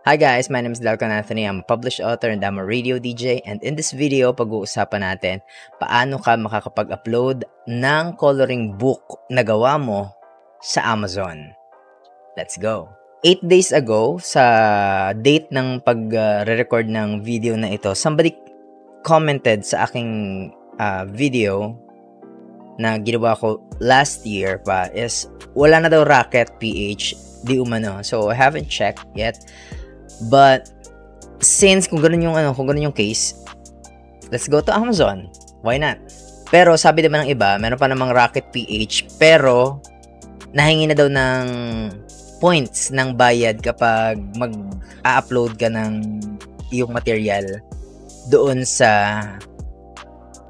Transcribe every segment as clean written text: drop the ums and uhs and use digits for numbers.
Hi guys, my name is Dalton Anthony. I'm a published author and I'm a radio DJ. And in this video, pag-uusapan natin paano ka makakapag-upload ng coloring book na gawa mo sa Amazon. Let's go! 8 days ago, sa date ng pag-record ng video na ito, somebody commented sa aking video na ginawa ko last year pa is wala na daw Rocket PH di umano. So I haven't checked yet. But since kung ganun yung case, let's go to Amazon. Why not? Pero sabi naman ng iba, meron pa namang Rocket PH pero nahingi na daw ng points ng bayad kapag mag-upload ka ng iyong material doon sa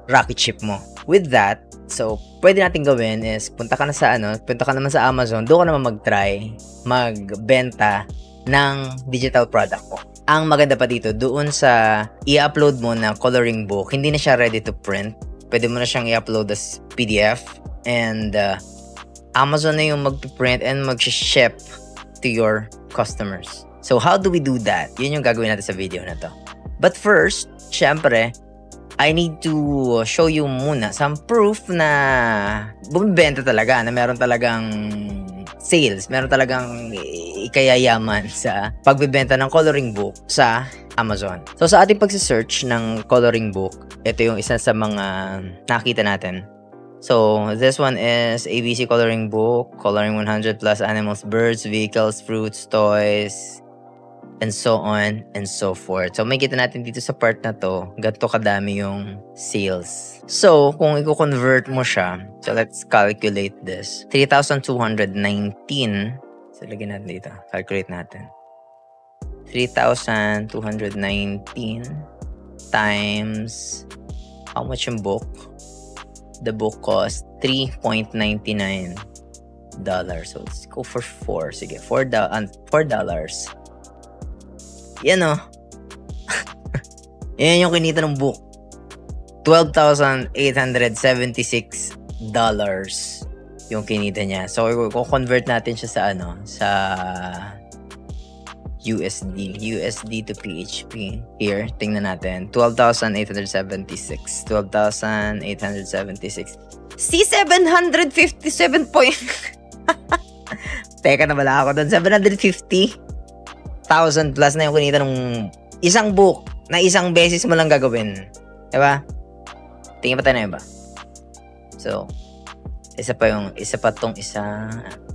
Rocket Ship mo. With that, so pwede natin gawin is punta ka naman sa Amazon, doon ka naman mag-try magbenta ng digital product mo. Ang maganda pa dito, doon sa i-upload mo na coloring book, hindi na siya ready to print. Pwede mo na siyang i-upload as PDF and Amazon na yung mag-print and mag-ship to your customers. So how do we do that? Yun yung gagawin natin sa video na to. But first, syempre, I need to show you muna some proof na bumibenta talaga, na meron talagang sales, meron talagang ikayayaman sa pagbebenta ng coloring book sa Amazon. So sa ating pagse-search ng coloring book, ito yung isa sa mga nakita natin. So this one is ABC coloring book, coloring 100 plus animals, birds, vehicles, fruits, toys, and so on and so forth. So makikita natin dito sa part na to, ganito kadami yung sales. So kung i-convert mo siya, so let's calculate this. 3,219. So lagyan natin dito. Calculate natin. 3,219 times how much yung book? The book cost $3.99. So let's go for 4. Sige, $4. Yan o. Yan yung kinita ng book. $12,876 yung kinita niya. So, i-convert natin siya sa sa USD to PHP. Here, tingnan natin. 12,876. 12,876. C757 point. Teka na bala ako doon. 750. 1,000 plus na yung kinita ng isang book na isang beses mo lang gagawin. Diba? Tingin pa tayo na iba. So, isa pa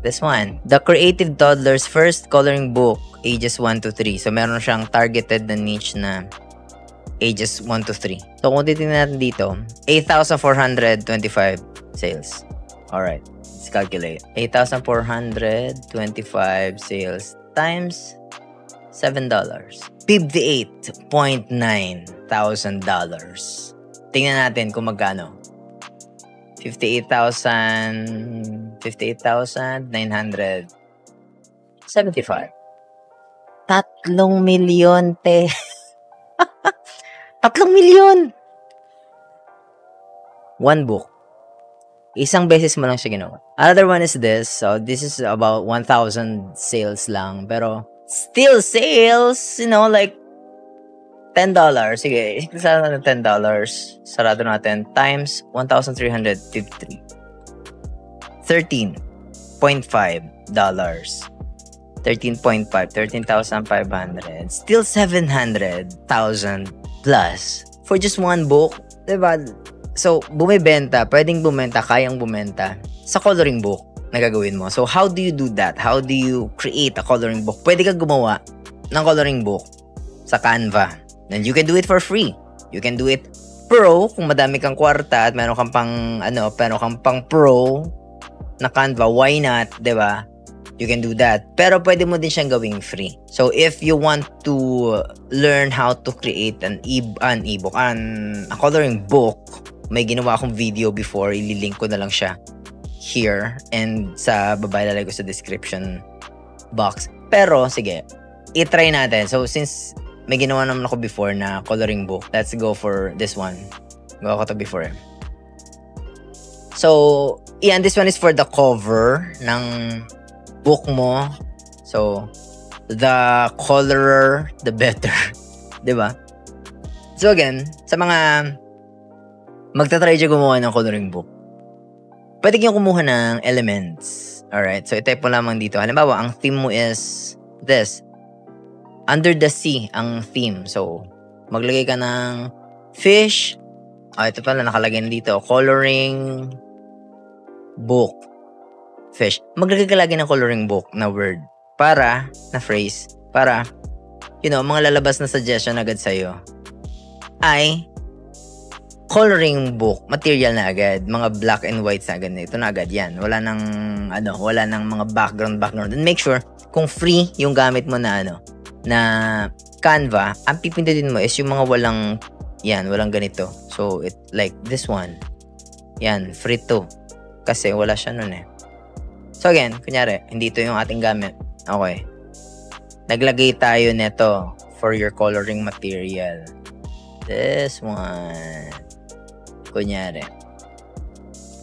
this one. The Creative Toddler's First Coloring Book, ages 1 to 3. So, meron siyang targeted na niche na ages 1 to 3. So, kung titingnan natin dito, 8,425 sales. Alright, let's calculate. 8,425 sales times $7. $58.9 thousand. Tingnan natin kung magkano. 58,975. 3 milyon, te. 3 milyon! One book. Isang beses mo lang siya ginawa. Another one is this. So, this is about 1,000 sales lang. Pero, still sales, like $10. Sige, isa na $10. Sarado natin. Times 1,353. $13.5. 13,500. Still 700,000 plus for just one book. Diba? So, kayang bumenta sa coloring book na gagawin mo. So, how do you do that? How do you create a coloring book? Pwede ka gumawa ng coloring book sa Canva. And you can do it for free. You can do it pro kung madami kang kwarta at meron kang pang pro na Canva. Why not? Diba? You can do that. Pero pwede mo din siyang gawing free. So, if you want to learn how to create a coloring book, may ginawa akong video before. Ililink ko na lang siya here and sa baba ilalagay ko sa description box. Pero sige, i-try natin. So since may ginawa naman ako before na coloring book, let's go for this one. Gawa ko to before. So, yan, this one is for the cover ng book mo. So, the colorer, the better. Diba? So again, sa mga magta-try dyan gumawa ng coloring book, pwede kayong kumuha ng elements. Alright, so i-type mo lamang dito. Halimbawa, ang theme mo is this. Under the sea ang theme. So, maglagay ka ng fish. Ito pala, nakalagay na dito. Coloring book. Fish. Maglagay ka lagi ng coloring book na word. Na phrase. Para, mga lalabas na suggestion agad sa'yo ay coloring book material na agad, mga black and white na agad na ito na agad yan. Wala nang mga background. And make sure kung free yung gamit mo na na Canva, ang pipindutin mo is yung mga walang ganito. So it like this one. Yan, free to. Kasi wala siya nun eh. So again, kunyari, hindi ito yung ating gamit. Okay. Naglagay tayo nito for your coloring material. This one. Kunyari.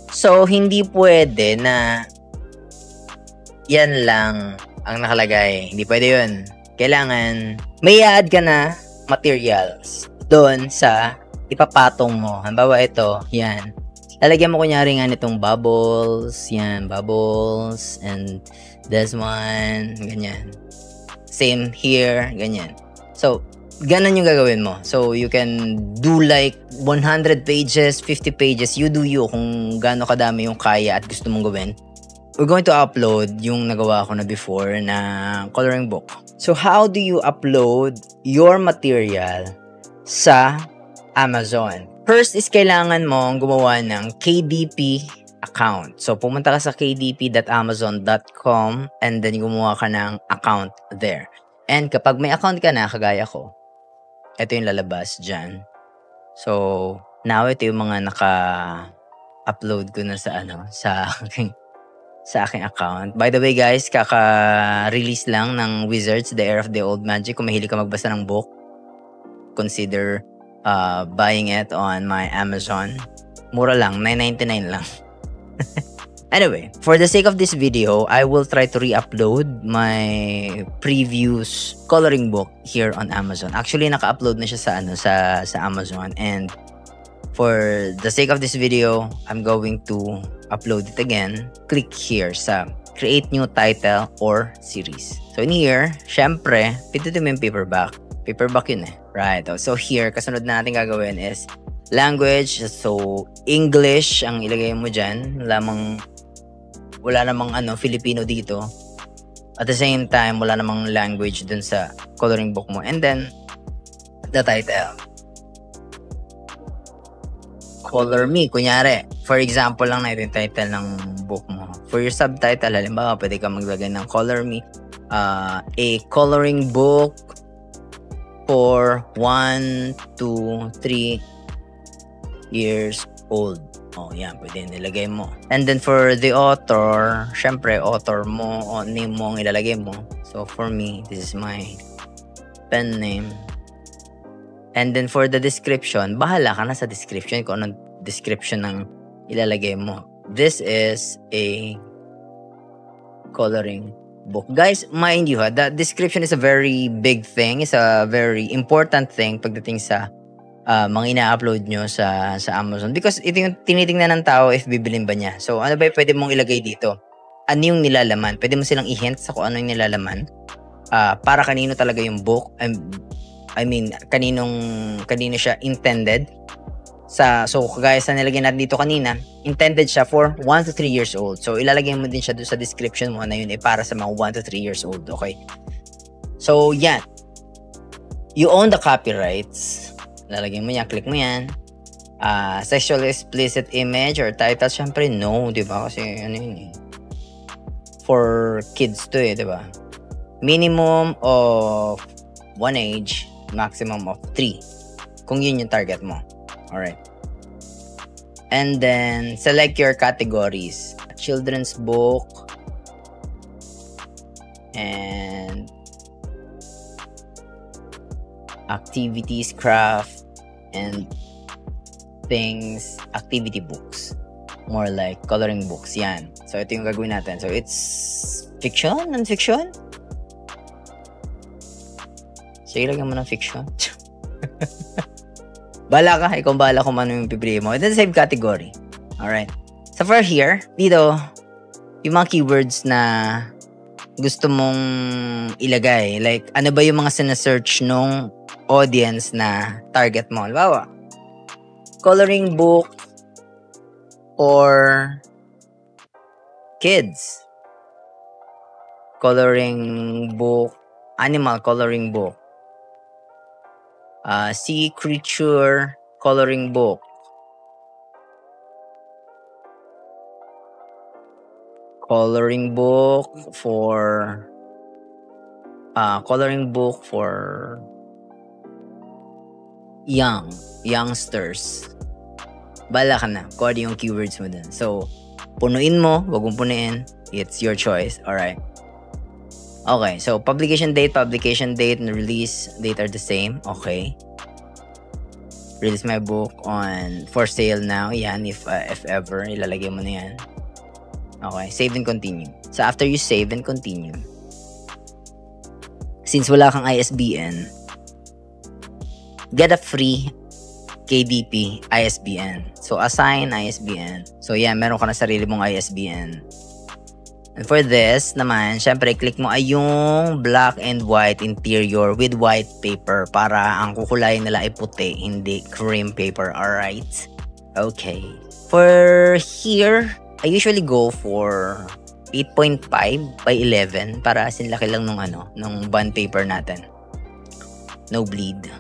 So, hindi pwede na yan lang ang nakalagay. Hindi pwede yun. Kailangan may i-add ka na materials doon sa ipapatong mo. Halimbawa ito, yan. Lalagyan mo kunyari nga nitong bubbles. Yan, bubbles. And this one. Ganyan. Same here. Ganyan. So, ganon yung gagawin mo. So, you can do like 100 pages, 50 pages. You do you kung gaano kadami yung kaya at gusto mong gawin. We're going to upload yung nagawa ko na before na coloring book. So, how do you upload your material sa Amazon? First is kailangan mong gumawa ng KDP account. So, pumunta ka sa kdp.amazon.com and then gumawa ka ng account there. And kapag may account ka na, kagaya ko, ito yung lalabas dyan. So, now ito yung mga naka-upload ko na sa aking account. By the way guys, kaka-release lang ng Wizards, The Heir of the Old Magic. Kung mahilig ka magbasa ng book, consider buying it on my Amazon. Mura lang, $9.99 lang. Anyway, for the sake of this video, I will try to re-upload my previous coloring book here on Amazon. Actually, naka-upload na siya sa Amazon, and for the sake of this video, I'm going to upload it again. Click here sa create new title or series. So in here, syempre, pindutin mo yung paperback. Paperback yun eh. Right. So here, kasunod na natin gagawin is language. So English ang ilagay mo dyan. Wala namang Filipino dito. At the same time, wala namang language dun sa coloring book mo. And then, the title. Color me. Kunyari, for example lang na ito yung title ng book mo. For your subtitle, halimbawa, pwede ka maglagay ng color me. A coloring book for 1 to 3 years old. Oh, yan. Pwede nilagay mo. And then for the author, syempre, author mo, o name mo ang ilalagay mo. So for me, this is my pen name. And then for the description, bahala ka na sa description kung anong description ng ilalagay mo. This is a coloring book. Guys, mind you the description is a very big thing. It's a very important thing pagdating sa mga ina-upload nyo sa Amazon. Because ito yung tinitingnan ng tao if bibilin ba niya. So, ano ba yung pwede mong ilagay dito? Ano yung nilalaman? Pwede mo silang i-hint sa kung ano yung nilalaman. Para kanino talaga yung book. I mean, kanino siya intended. So, kagaya sa nilagay natin dito kanina, intended siya for 1 to 3 years old. So, ilalagay mo din siya doon sa description mo na yun para sa mga 1 to 3 years old. Okay? So, yan. You own the copyrights. Lalagyan mo yan, click mo yan. Sexually explicit image or title, syempre no, di ba? Kasi ano yun eh. For kids to eh, di ba? Minimum of 1 age, maximum of 3. Kung yun yung target mo. Alright. And then, select your categories. Children's book. And activities, craft, and things, activity books. More like coloring books. Yan. So, ito yung gagawin natin. So, it's fiction? Non-fiction? Sige, lagyan mo ng fiction. Bala ka, ikaw bala kung ano yung pipili mo. Then same category. Alright. So for here, dito, yung mga keywords na gusto mong ilagay. Like, ano ba yung mga sinesearch nung audience na target mo? Halimbawa, coloring book or kids. Coloring book, animal coloring book. Sea creature coloring book. Coloring book for youngsters. Bala ka na kung ano yung keywords mo dun. So, punuin mo, wag mong punuin. It's your choice. Alright. Okay, so publication date, and release date are the same. Okay. Release my book on for sale now. Yan, if ever, ilalagay mo na yan. Okay, save and continue. So after you save and continue, since wala kang ISBN, get a free KDP ISBN. So assign ISBN. So yeah, meron ka na sarili mong ISBN. And for this naman, syempre click mo ay yung black and white interior with white paper para ang kukulayan nila ay puti, hindi cream paper. Alright? Okay. For here, I usually go for 8.5 by 11 para sinlaki lang nung bond paper natin. No bleed.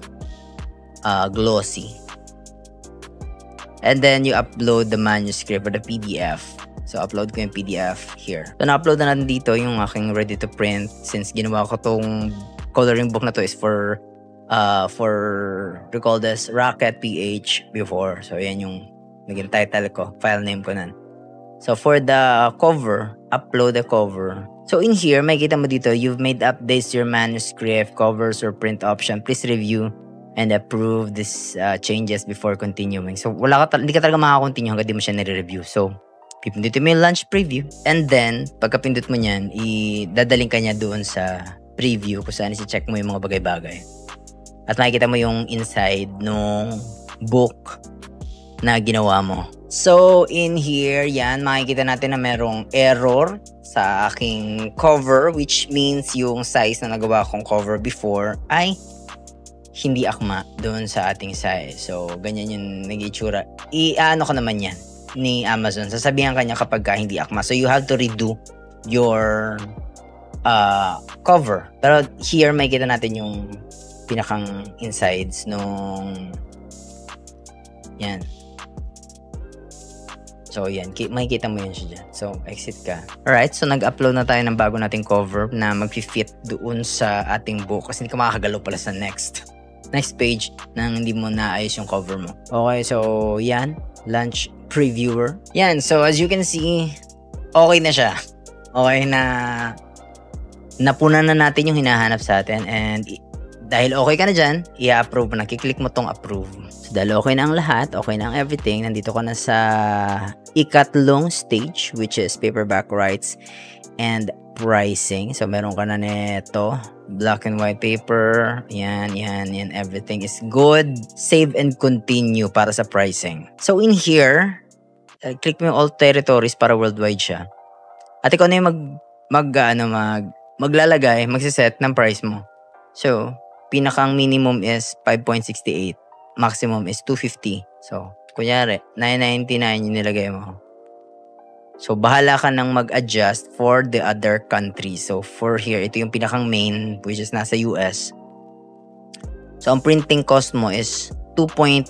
Glossy. And then you upload the manuscript or the PDF. So upload ko yung PDF here. So na-upload na natin dito yung aking ready to print since ginawa ko tong coloring book na to is for recall this Rocket PH before. So yan yung naging title ko, file name ko nan. So for the cover, upload the cover. So in here, makikita mo dito, you've made updates to your manuscript, covers, or print option. Please review and approve these changes before continuing. So hindi ka talaga makakontinue hanggang di mo siya nire-review. So pipindutin mo yung launch preview. And then, pagkapindot mo niyan, idadaling ka niya doon sa preview kung saan isi-check mo yung mga bagay-bagay. At makikita mo yung inside nung book na ginawa mo. So, in here, yan, makikita natin na merong error sa aking cover, which means yung size na nagawa kong cover before ay hindi akma doon sa ating size. So, ganyan yung nag-itsura. I-ano ko naman yan ni Amazon. Sasabihan kanya kapag hindi akma. So, you have to redo your cover. Pero here, makikita natin yung pinakang insides nung yan. So, yan. Makikita mo yun siya dyan. So, exit ka. Alright. So, nag-upload na tayo ng bago nating cover na mag-fit doon sa ating book. Kasi hindi ka makakagalaw pala sa next page nang hindi mo naayos yung cover mo. Okay. So, yan. Launch previewer. Yan. So, as you can see, okay na siya. Okay na napunan na natin yung hinahanap sa atin. And dahil okay ka na dyan, i-approve mo na. Kiklik mo tong approve. So, dahil okay na ang lahat, okay na ang everything, nandito ka na sa ikatlong stage, which is paperback rights and pricing. So, meron ka na nito. Black and white paper. Yan. Everything is good. Save and continue para sa pricing. So, in here, click mo yung all territories para worldwide siya. At ikaw na yung maglalagay, magsiset ng price mo. So, pinakang minimum is 5.68. Maximum is 250. So, kunyari, 9.99 yung nilagay mo. So, bahala ka nang mag-adjust for the other countries. So, for here, ito yung pinakang main, which is nasa US. So, ang printing cost mo is 2.84.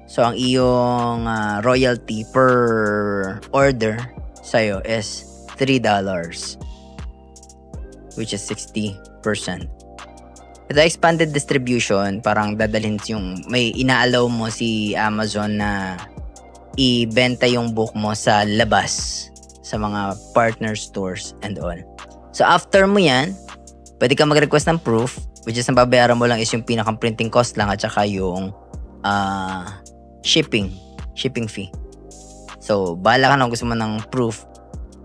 So, ang iyong royalty per order sa'yo is $3. Which is 60%. Ito expanded distribution, parang dadalhin yung may inaalaw mo si Amazon na ibenta yung book mo sa labas sa mga partner stores and all. So after mo yan, pwede ka mag-request ng proof, which is ang babayaran mo lang is yung pinakang printing cost lang at saka yung shipping fee. So bahala ka na kung gusto mo ng proof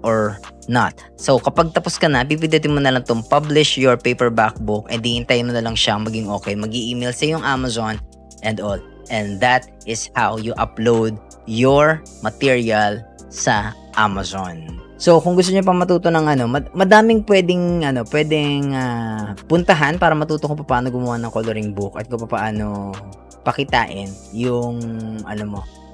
or not. So, kapag tapos ka na, pipindutin mo na lang itong publish your paperback book and hintayin mo na lang siyang maging okay. Mag-i-email sa yung Amazon and all. And that is how you upload your material sa Amazon. So, kung gusto niyo pa matuto ng madaming pwedeng puntahan para matuto kung paano gumawa ng coloring book at kung paano pakitain yung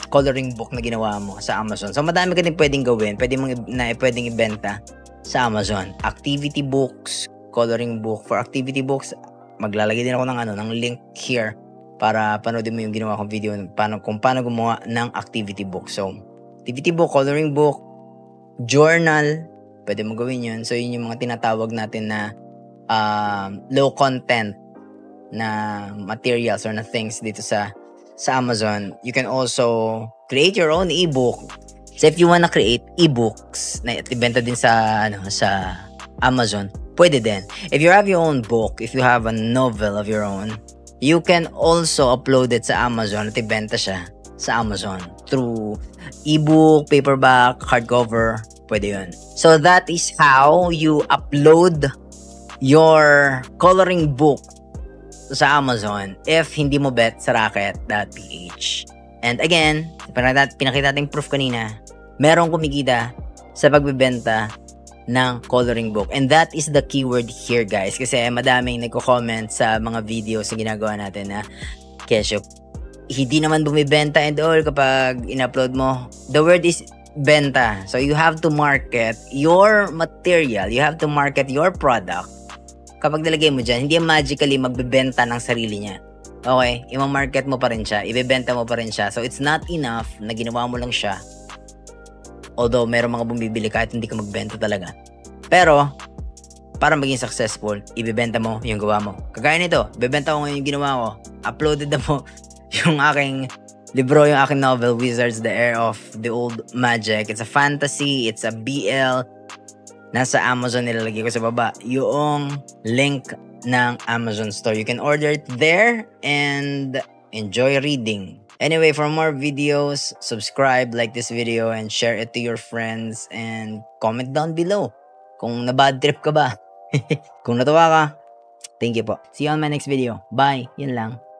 coloring book na ginawa mo sa Amazon. So, madami ka din pwedeng gawin. Pwedeng ibenta sa Amazon. Activity books, coloring book. For activity books, maglalagay din ako ng link here para panoodin mo yung ginawa kong video kung paano gumawa ng activity book. So, activity book, coloring book, journal, pwede mo gawin yun. So, yun yung mga tinatawag natin na low content na materials or na things dito sa Amazon. You can also create your own ebook. So, if you wanna create ebooks na ibenta din sa Amazon, pwede din. If you have your own book, if you have a novel of your own, you can also upload it sa Amazon at ibenta siya sa Amazon through ebook, paperback, hardcover, pwede yun. So that is how you upload your coloring book sa Amazon if hindi mo bet sa Racket.ph. And again, pinakita natin proof kanina, merong kumikita sa pagbebenta ng coloring book. And that is the keyword here, guys. Kasi madaming nagko-comment sa mga videos na ginagawa natin na Kesyo, hindi naman bumibenta and all kapag in-upload mo. The word is benta. So, you have to market your material. You have to market your product. Kapag nilagay mo dyan, hindi magically magbibenta ng sarili niya. Okay? I-market mo pa rin siya. Ibebenta mo pa rin siya. So, it's not enough na ginawa mo lang siya. Although, meron mga bumibili kahit hindi ka magbenta talaga. Pero, para maging successful, ibebenta mo yung gawa mo. Kagaya nito, ibebenta ko ngayon yung ginawa ko. Uploaded na mo yung aking libro, yung aking novel, Wizards, The Heir of the Old Magic. It's a fantasy, it's a BL. Nasa Amazon, nilalagay ko sa baba yung link ng Amazon store. You can order it there and enjoy reading. Anyway, for more videos, subscribe, like this video, and share it to your friends. And comment down below kung na-bad trip ka ba. Kung natuwa ka, thank you po. See you on my next video. Bye. Yun lang.